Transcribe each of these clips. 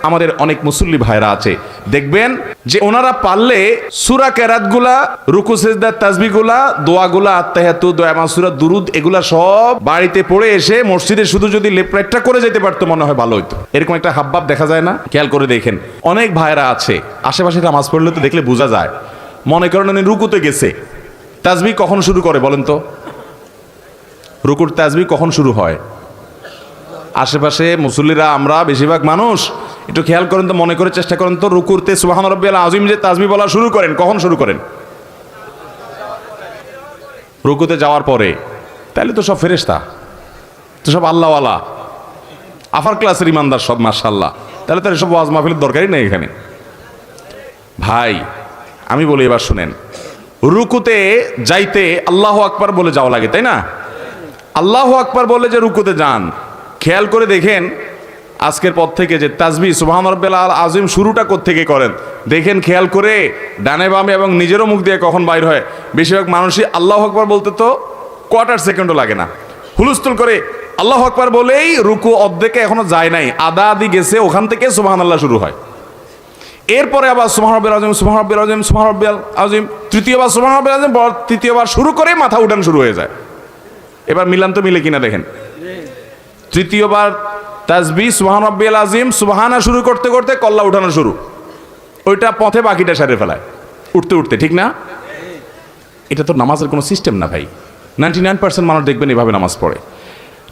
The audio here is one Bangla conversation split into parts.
আমাদের অনেক মুসল্লি ভাইরা আছে, দেখবেন যে ওনারা পারলে সূরা কেরাতগুলা, রুকু সিজদা, তাসবিহগুলা, দোয়াগুলা, আত্তাহিয়াতু, দোয়া মাসুরা, দুরুদ, এগুলা সব বাড়িতে পড়ে এসে মসজিদে শুধু যদি লেপটা করে যেতে পারতো মনে হয় ভালো হতো। এরকম একটা হাবভাব দেখা যায় না? খেয়াল করে দেখেন, অনেক ভাইরা আছে আশেপাশে নামাজ পড়লে তো দেখলে বোঝা যায়, মনে করেন উনি রুকুতে গেছে, তাসবিহ কখন শুরু করে বলেন তো? রুকুর তাসবিহ কখন শুরু হয়? আশেপাশে মুসল্লিরা আমরা বেশিরভাগ মানুষ একটু খেয়াল করেন তো, মনে করে চেষ্টা করেন তো, রুকুরতে সুবহান রাব্বিয়াল আযীম যে তাসবিহ বলা শুরু করেন কখন শুরু করেন? রুকুতে যাওয়ার পরে। তাহলে তো সব ফেরেশতা, তো সব আল্লাহওয়ালা, আফার ক্লাসের ইমানদার সব, মাশাআল্লাহ। তাহলে তো এসব ওয়াজ মাহফিলের দরকারই নেই এখানে। ভাই আমি বলি, এবার শুনেন, রুকুতে যাইতে আল্লাহু আকবার বলে যাওয়া লাগে, তাই না? আল্লাহু আকবার বলে যে রুকুতে যান, খেয়াল করে দেখেন আজকের পর থেকে যে তাসবিহ সুবহান রাব্বিয়াল আযীম শুরুটা কোত্থেকে করেন দেখেন, খেয়াল করে ডানে বামে এবং নিজেরও মুখ দিয়ে কখন বাইর হয়। বেশিরভাগ মানুষই আল্লাহু আকবার বলতে তো কোয়ার্টার সেকেন্ডও লাগে না, হুলস্থুল করে আল্লাহু আকবার বলেই রুকু অর্ধেকে এখনো যায় নাই, আদা আদি গেছে, ওখান থেকে সুবহানাল্লাহ শুরু হয়। এরপরে আবার সুবহান রাব্বিয়াল আযীম, সুবহান রাব্বিয়াল আযীম, সুবহান রাব্বিয়াল আযীম, তৃতীয়বার সুবহান রাব্বিয়াল আযীম, তৃতীয়বার শুরু করে মাথা উঠান শুরু হয়ে যায়। এবার মিলান তো মিলে কিনা দেখেন, তৃতীয়বার তাসবিহ সুবহান রাব্বিয়াল আযীম, সুবহানা শুরু করতে করতে কল্লা উঠানো শুরু, ওইটা পথে বাকিটা সারে ফেলায় উঠতে উঠতে, ঠিক না? এটা তো নামাজের কোনো সিস্টেম না ভাই। 99% মানুষ দেখবেন এভাবে নামাজ পড়ে।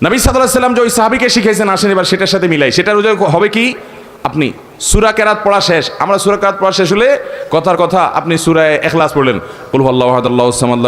নবী সাল্লাল্লাহু আলাইহি ওয়াসাল্লাম যে ওই সাহাবীকে শিখাইছেন, আসেন এবার সেটার সাথে মিলাই। সেটার হবে কি, আপনি সূরা কেরাত পড়া শেষ, আমরা সূরা কেরাত পড়া শেষ হলে কথার কথা আপনি সূরা ইখলাস পড়লেন, কুল হুয়াল্লাহু আহাদ আল্লাহুস সামাদ।